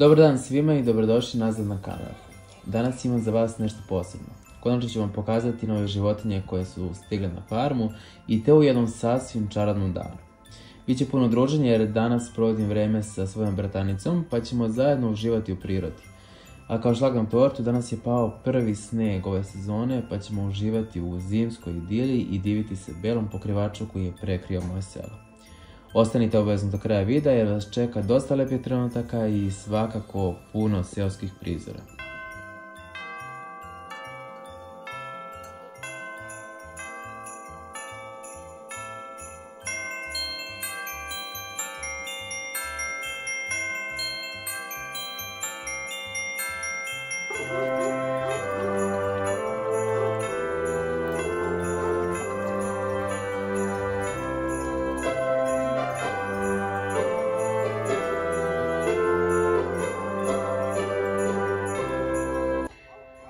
Dobar dan svima i dobrodošli nazad na kanal. Danas imam za vas nešto posebno. Konačno ću vam pokazati nove životinje koje su stigle na farmu i te u jednom sasvim čaradnom danu. Biće puno druženja jer danas provodim vreme sa svojom bratanicom pa ćemo zajedno uživati u prirodi. A kao šlag na tortu, danas je pao prvi sneg ove sezone pa ćemo uživati u zimskoj idiliji i diviti se belom pokrivaču koji je prekrio moje selo. Ostanite obavezno do kraja videa jer vas čeka dosta lepih trenutaka i svakako puno seoskih prizora.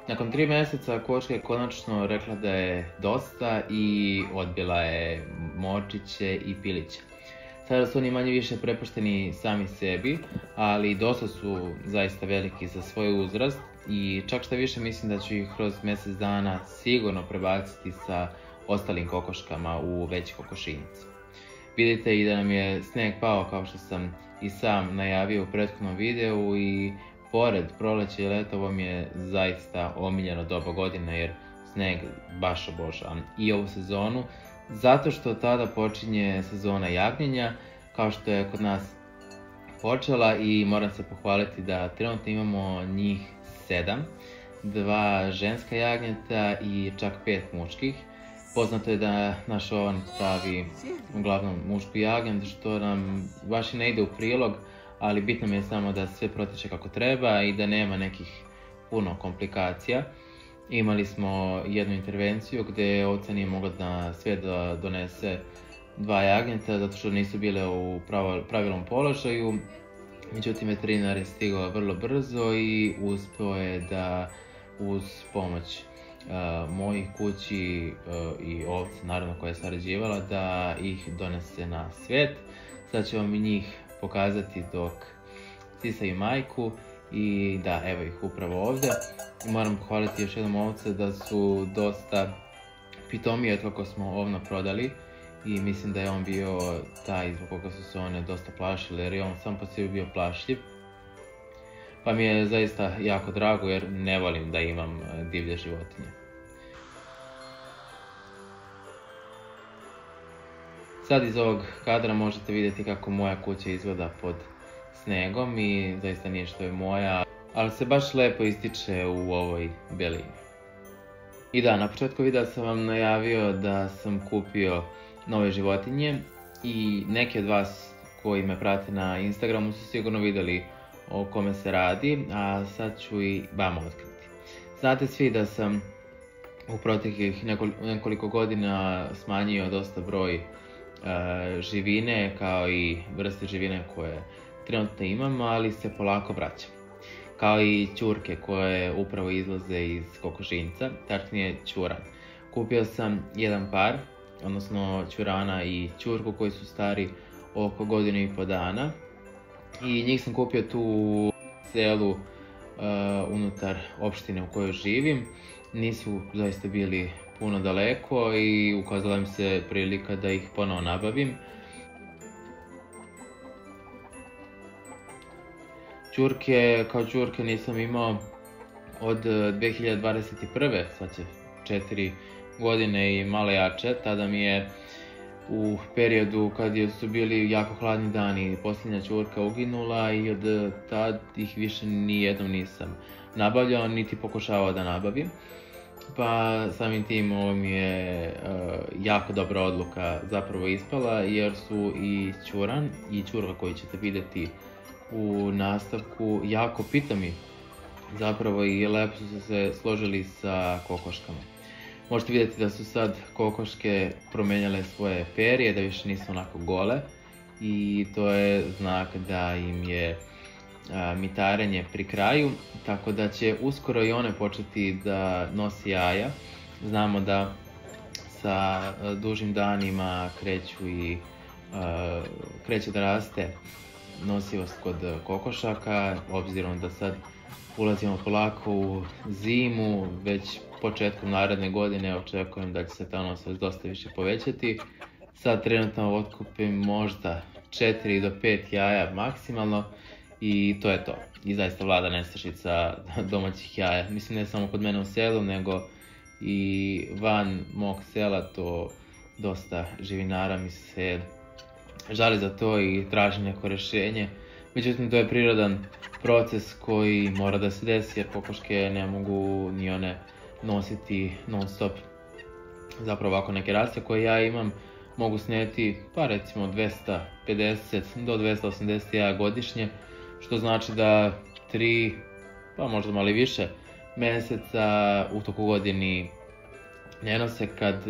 Nakon 3 mjeseca kočka je konačno rekla da je dosta i odbila je morčiće i piliće. Sada su oni manje više prepušteni sami sebi, ali dosta su zaista veliki za svoj uzrast i čak šta više mislim da ću ih kroz mjesec dana sigurno prebaciti sa ostalim kokoškama u veći kokošinjac. Vidite i da nam je sneg pao kao što sam i sam najavio u prethodnom videu i pored proleća i leta ovo mi je zaista omiljeno doba godine jer sneg baš obožavam i ovu sezonu zato što tada počinje sezona jagnjenja kao što je kod nas počela i moram se pohvaliti da trenutno imamo njih 7, 2 ženska jagnjeta i čak 5 muških. Poznato je da naš ovan stavi uglavnom mušku jagnjet što nam baš i ne ide u prilog, ali bitno mi je samo da sve protiče kako treba i da nema nekih puno komplikacija. Imali smo jednu intervenciju gdje ovca nije mogla na svijet da donese 2 jagnjeta zato što nisu bile u pravilnom položaju. Međutim, veterinar je stigao vrlo brzo i uspio je da uz pomoć mojih kući i ovca, naravno koja je sarađivala, da ih donese na svijet. Sad ću vam i njih pokazati dok sisaju majku i da, evo ih upravo ovdje. Moram pohvaliti još jednom ovce da su dosta pitomije od kako smo ovna prodali i mislim da je on bio taj zbog koga su se one dosta plašile jer je on sam po sebi bio plašljiv. Pa mi je zaista jako drago jer ne volim da imam divlje životinje. Sad iz ovog kadra možete vidjeti kako moja kuća izgleda pod snegom i zaista nije što je moja, ali se baš lepo ističe u ovoj belini. I da, na početku videa sam vam najavio da sam kupio nove životinje i neki od vas koji me prate na Instagramu su sigurno vidjeli o kome se radi, a sad ću i vama otkriti. Znate svi da sam u proteklih nekoliko godina smanjio dosta broj živine kao i vrste živine koje trenutno imam, ali se polako vraćam. Kao i ćurke koje upravo izlaze iz kokošinjca, tačnije ćuran. Kupio sam jedan par, odnosno ćurana i ćurku koji su stari oko 1,5 godina i njih sam kupio tu u selu unutar opštine u kojoj živim. Nisu zaista bili puno daleko i ukazala mi se prilika da ih ponovo nabavim. Ćurke, kao ćurke nisam imao od 2021. Sad će 4 godine i malo jače. Tada mi je u periodu kad su bili jako hladni dani posljednja ćurka uginula i od tad ih više nijednom nisam nabavljao niti pokušavao da nabavim. Pa samim tim ovo mi je jako dobra odluka zapravo ispala jer su i ćuran i ćurka koju ćete vidjeti u nastavku jako pitami zapravo i lepo su se složili sa kokoškama. Možete vidjeti da su sad kokoške promijenjale svoje perje, da više nisu onako gole i to je znak da im je mitarenje pri kraju, tako da će uskoro i one početi da nosi jaja. Znamo da sa dužim danima kreće da raste nosivost kod kokošaka, obzirom da sad ulazimo polako u zimu, već početkom naredne godine očekujem da će se ta nosivost dosta više povećati. Sad trenutno otkupim možda 4 do 5 jaja maksimalno i to je to. I zaista vlada nestašica domaćih jaja. Mislim ne samo kod mene u selu, nego i van mog sela, to dosta živinara mi se žali za to i traži neko rješenje. Međutim, to je prirodan proces koji mora da se desi jer kokoške ne mogu ni one nositi non stop. Zapravo ovako neke rase koje ja imam mogu snijeti pa recimo 250 do 280 jaja godišnje, što znači da 3, pa možda malo više mjeseca u toku godini ne nose kad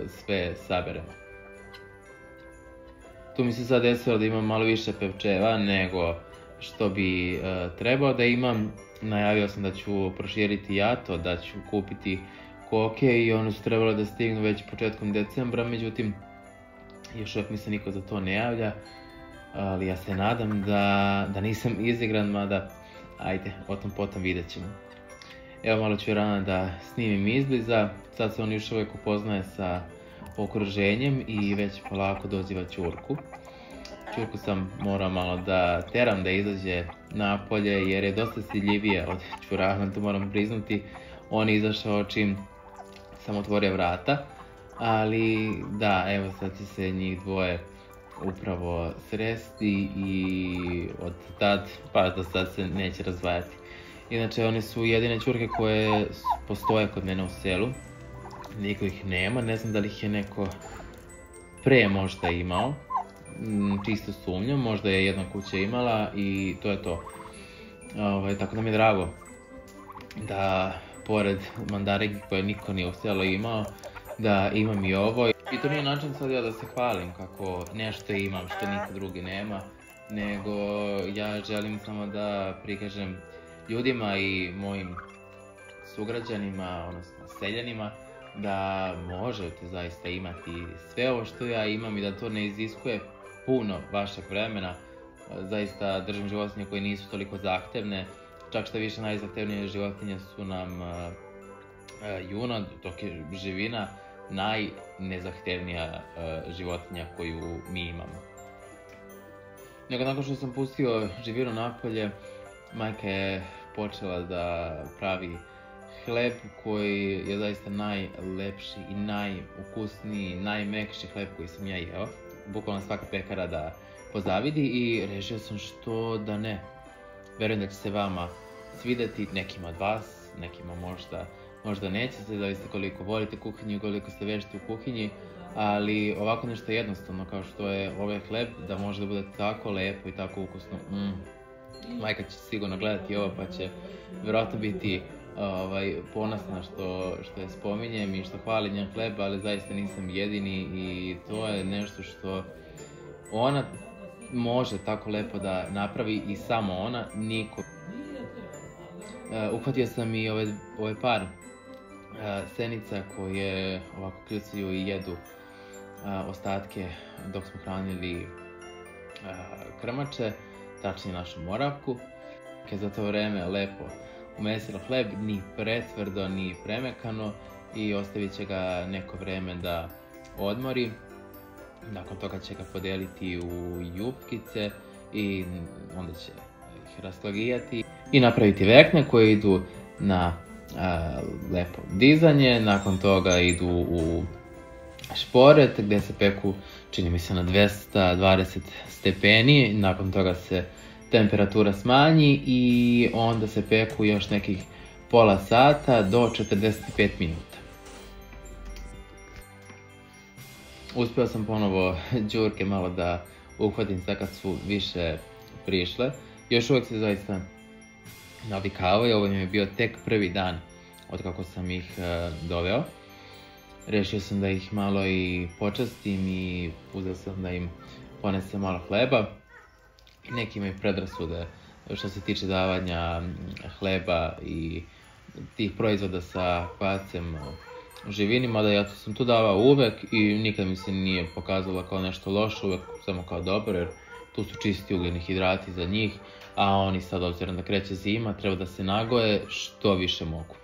sve saberemo. Tu mi se sad desilo da imam malo više pevčeva nego što bi trebao da imam. Najavio sam da ću proširiti jato, da ću kupiti koke i one su trebale da stignu već početkom decembra, međutim još uvijek mi se niko za to ne javlja, ali ja se nadam da nisam izigran, mada ajde, o tom potom vidjet ćemo. Evo malo ću rano da snimim izbliza, sad se on još uvijek upoznaje sa okruženjem i već polako doziva Ćurku. Ćurku sam morao malo da teram da izađe napolje jer je dosta stidljivije od Ćurana, to moram priznati. On je izašao čim sam otvorio vrata, ali da, evo sad će se njih dvoje upravo sresti i od tad pa do sad se neće razdvajati. Inače, one su jedine Ćurke koje postoje kod mene u selu. Niko ih nema, ne znam da li ih je neko pre možda imao. Čisto sumnjam, možda je jedna kuća imala i to je to. Tako da mi je drago da pored mandaregi koje niko nije u selu imao, da imam i ovo. I to nije način sad ja da se hvalim kako nešto imam što niko drugi nema, nego ja želim samo da prikažem ljudima i mojim sugrađanima, odnosno seljanima, da možete zaista imati sve ovo što ja imam i da to ne iziskuje puno vašeg vremena. Zaista držim životinje koje nisu toliko zahtevne, čak što više najzahtevnije životinje su nam junad, dok je živina najnezahtevnija životinja koju mi imamo. Nego nakon što sam pustio živinu napolje, majka je počela da pravi hleb koji je zaista najlepši i najukusniji, najmekši hleb koji sam ja jeo. Bukvalno svaka pekara da pozavidi i rešio sam što da ne. Verujem da će se vama svideti, nekima od vas, nekima možda neće se, zavisi koliko volite kuhinju i koliko ste vešti u kuhinji, ali ovako nešto jednostavno kao što je ovaj hleb, da može da bude tako lepo i tako ukusno. Majka će sigurno gledati ovo pa će vjerojatno biti ponosna što je spominjem i što hvali njen hleb, ali zaista nisam jedini i to je nešto što ona može tako lepo da napravi i samo ona, niko. Uhvatio sam i ovaj par senica koje ovako kljucaju i jedu ostatke dok smo hranili krmače, tačnije našu moravku. Za to vreme lepo umesila hleb, ni pretvrdo, ni premekano i ostavit će ga neko vreme da odmori. Nakon toga će ga podeliti u jupkice i onda će ih rasklagijati i napraviti vekne koje idu na lepo dizanje. Nakon toga idu u šporet gdje se peku, čini mi se, na 220 stepeni. Nakon toga se temperatura smanji i onda se peku još nekih pola sata do 45 minuta. Uspio sam ponovo Đurke malo da uhvatim sad kad su više prišle. Još uvijek se zaista navikavaju, ovo mi je bio tek prvi dan od kako sam ih doveo. Rešio sam da ih malo i počastim i uzeo sam da im ponesem malo hleba. I neki imaju predrasude što se tiče davanja hleba i tih proizvoda sa kvacem živinima, da ja sam to davao uvek i nikad mi se nije pokazalo kao nešto loše, uvek samo kao dobro, jer tu su čisti ugljeni hidrati za njih, a oni sad, obzirom da kreće zima, treba da se nagoje što više mogu.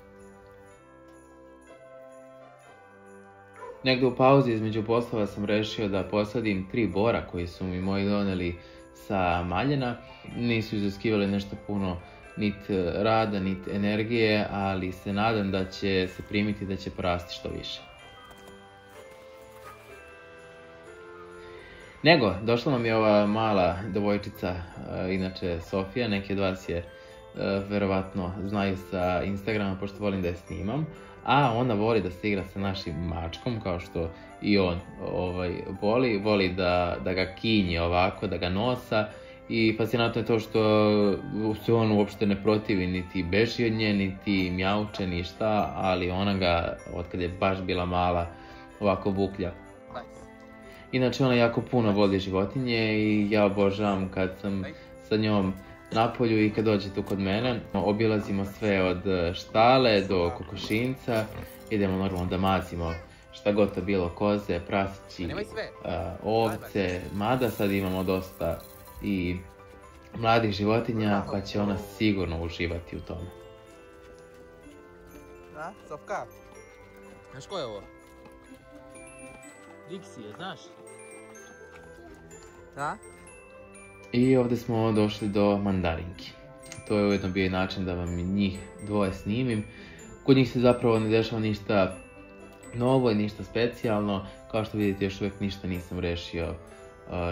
Negde u pauzi između poslova sam rešio da posadim 3 bora koji su mi moji doneli sa Maljena. Nisu iziskivali nešto puno nit rada, nit energije, ali se nadam da će se primiti, da će porasti što više. Nego, došla nam je ova mala devojčica, inače Sofija, neki od vas je verovatno znaju sa Instagrama, pošto volim da je snimam, a ona voli da se igra sa našim mačkom, kao što i on voli da ga kinje ovako, da ga nosa, i fascinantno je to što se on uopšte ne protivi, niti beži od nje, niti mjauče, ništa, ali ona ga, otkad je baš bila mala, ovako buklja. Inače, ona jako puno voli životinje i ja obožavam kad sam sa njom napolju i kad dođe tu kod mene. Obilazimo sve od štale do kokošinca, idemo normalno da mazimo šta god to bilo, koze, prasići, ovce, mada sad imamo dosta i mladih životinja, pa će ona sigurno uživati u tome. Da, Sofka? Znaš ko je ovo? Dixie, znaš? Da? I ovdje smo došli do mandarinki. To je ujedno bio i način da vam njih dvoje snimim. Kod njih se zapravo ne dešava ništa novo i ništa specijalno. Kao što vidite, još uvijek ništa nisam rešio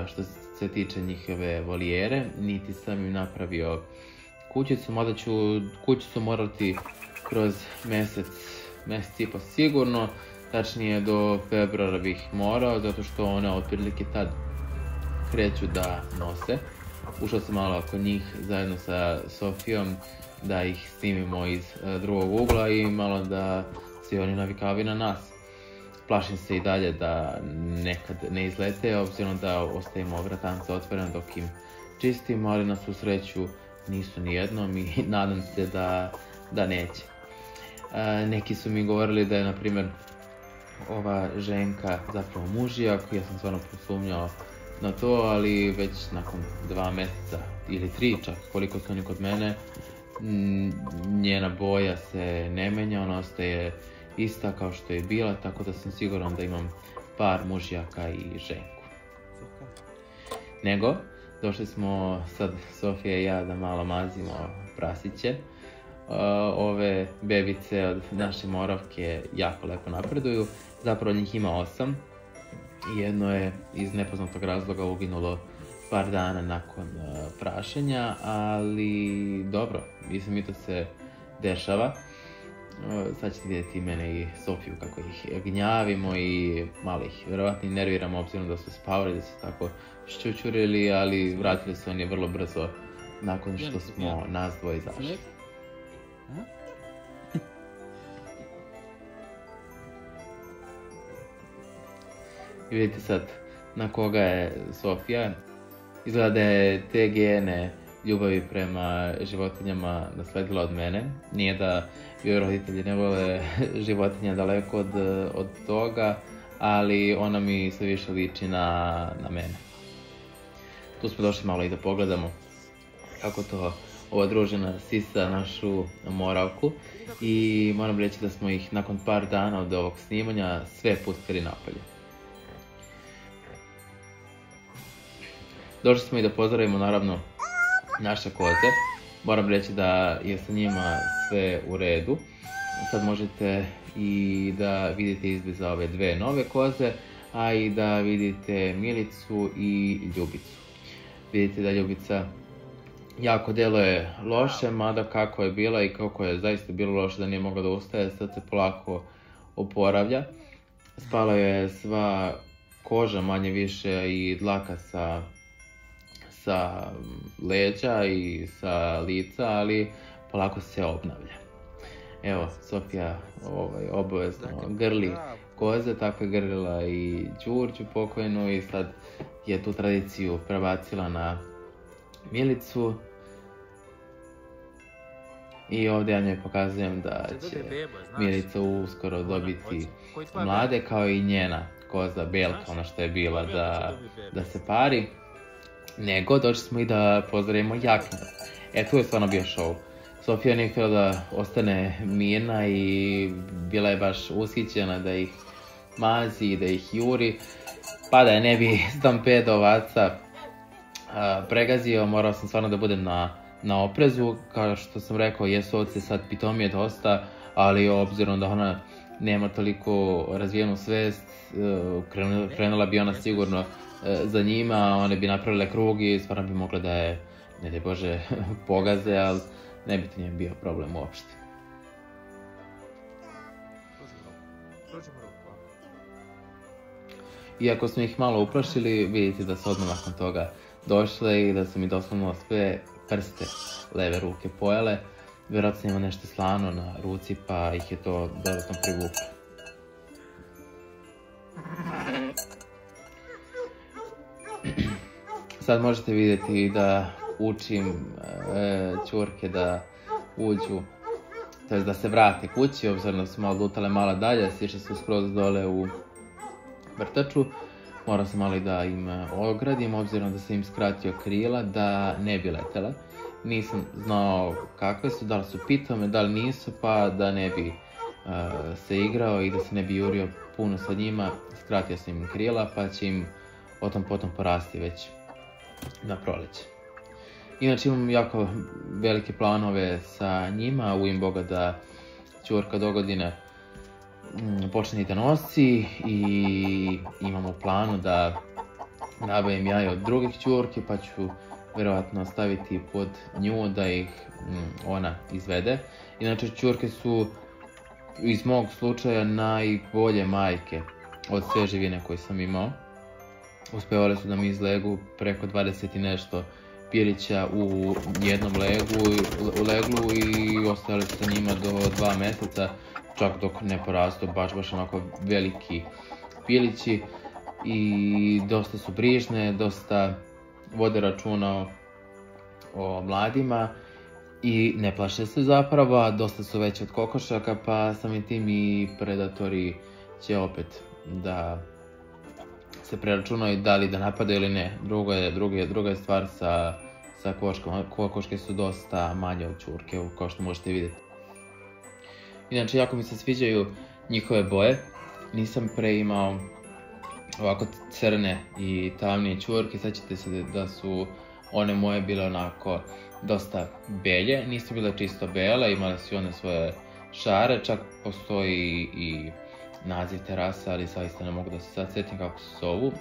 što se tiče njihove volijere, niti sam im napravio kućicu, mada ću kućicu morati kroz mjesec i po sigurno, tačnije do februara bih morao, zato što one otprilike tad kreću da nose. Ušao sam malo oko njih zajedno sa Sofijom da ih snimimo iz drugog ugla i malo da se oni navikavaju na nas. Plašim se i dalje da nekad ne izlete, obzirom da ostavimo vratance otvorene dok im čistimo, ali na svu sreću nisu ni jednom i nadam se da neće. Neki su mi govorili da je, na primjer, ova ženka zapravo mužijak, ja sam stvarno posumnjao na to, ali već nakon 2 mjeseca ili 3 čak, koliko su oni kod mene, njena boja se ne menja, ona ostaje ista kao što je bila, tako da sam siguran da imam par mužjaka i ženku. Nego, došli smo sad Sofija i ja da malo mazimo prasiće. Ove bebice od naše Moravke jako lepo napreduju, zapravo njih ima 8. Jedno je iz nepoznatog razloga uginulo par dana nakon prašenja, ali dobro, mislim i to se dešava. Sad ćete vidjeti mene i Sofiju kako ih gnjavimo i malo ih vjerovatno nerviramo, obzirom da su spavali, da su tako šćučurili, ali vratili su oni vrlo brzo nakon što smo nas dvoje izašli. I vidite sad na koga je Sofija. Izgleda da je te gene ljubavi prema životinjama nasledila od mene. Nije da joj roditelji ne vole životinja, daleko od toga, ali ona mi sve više liči na mene. Tu smo došli malo i da pogledamo kako to ova družina sisa našu Moravku i moram reći da smo ih nakon par dana od ovog snimanja sve pustili napolje. Došli smo i da pozdravimo naravno naše koze. Moram reći da je sa njima sve u redu. Sad možete i da vidite izgled za ove 2 nove koze, a i da vidite Milicu i Ljubicu. Vidite da Ljubica jako deluje loše, mada kako je bila i kako je zaista bilo loše da nije mogla da ustaje, sad se polako oporavlja. Spala je sva koža manje više i dlaka sa leđa i sa lica, ali polako se obnavlja. Evo, Sofija obavezno grli koze, tako je grlila i Đurđu pokojnu i sad je tu tradiciju prebacila na Milicu. I ovdje ja njoj pokazujem da će Milica uskoro dobiti mlade, kao i njena koza Belka, ona što je bila da se pari. nego došli smo i da pozdravimo Jakina. Tu je stvarno bio show. Sofija nije htjela da ostane mirna i bila je baš ushićena da ih mazi i da ih juri, pa da je ne bi stampedo ovaca pregazio, morao sam stvarno da budem na oprezu. Kao što sam rekao, jesu ovce sad pitomije dosta, ali obzirom da ona nema toliko razvijenu svest, krenula bi ona sigurno za njima, one bi napravile krug i stvarno bi mogle da je, ne daj Bože, pogaze, ali ne bi to njem bio problem uopšte. Iako smo ih malo uplašili, vidite da su odmah nakon toga došle i da su mi doslovno sve prste leve ruke pojele. Vjerojatno ima nešto slano na ruci, pa ih je to dodatno privuklo. Sad možete vidjeti da učim ćurke da uđu, to jest da se vrate kući, obzirom da su malo lutale malo dalje, sišle su skroz dole u vrtaču. Morao sam malo i da im ogradim, obzirom da sam im skratio krila da ne bi letele. Nisam znao kakve su, da li su pitome, da li nisu, pa da ne bi se igrao i da se ne bi jurio puno sa njima. Skratio sam im krila, pa će im potom porasti već na proleće. Inače imam jako velike planove sa njima, u ime Boga da ćurka do godine počne da nosi i imam u planu da nabavim jaje od drugih ćurki, pa ću vjerojatno staviti pod nju da ih ona izvede. Inače ćurke su iz mog slučaja najbolje majke od sve živine koje sam imao. Uspevale su da mi izlegu preko 20 i nešto pilića u jednom leglu i ostale su sa njima do 2 mjeseca, čak dok ne porastu baš onako veliki pilići i dosta su brižne, dosta vode računa o mladima i ne plaše se zapravo, a dosta su veće od kokošaka, pa samim tim i predatori će opet da se preračunaju da li da napadaju ili ne. Druga je stvar sa kokoškama. Kokoške su dosta manje od ćurke, kao što možete vidjeti. Inače, jako mi se sviđaju njihove boje. Nisam pre imao ovako crne i tamnije ćurke. Sjećate se da su one moje bile onako dosta belje. Nisu bile čisto bele, imale su one svoje šare. Čak postoji i naziv terasa, ali zaista ne mogu da se sad sjetim kako se zovu.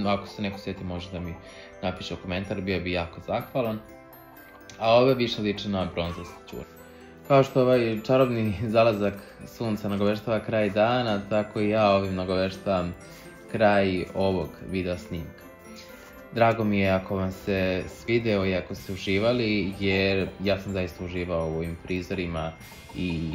Ako se neko sjeti, može da mi napiše u komentar, bio bi jako zahvalan. A ove više liče na bronzaste ćurke. Kao što ovaj čarobni zalazak sunca nagoveštava kraj dana, tako i ja ovim nagoveštavam kraj ovog video snimka. Drago mi je ako vam se svideo i ako ste uživali, jer ja sam zaista uživao u ovim prizorima i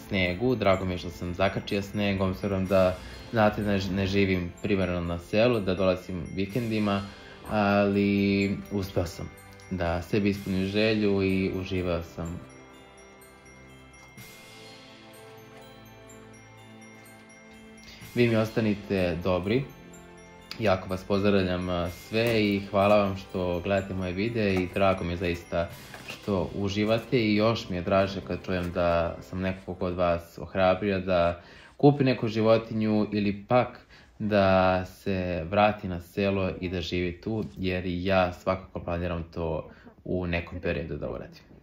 snegu. Drago mi je što sam zakačio snegom, s obzirom da znate da ne živim primarno na selu, da dolazim vikendima, ali uspeo sam da sebi ispunim želju i uživao sam. Vi mi ostanite dobri, jako vas pozdravljam sve i hvala vam što gledate moje videe i drago mi je zaista što uživate i još mi je draže kad čujem da sam nekog od vas ohrabrio da kupi neku životinju ili pak da se vrati na selo i da živi tu, jer i ja svakako planiram to u nekom periodu da uradim.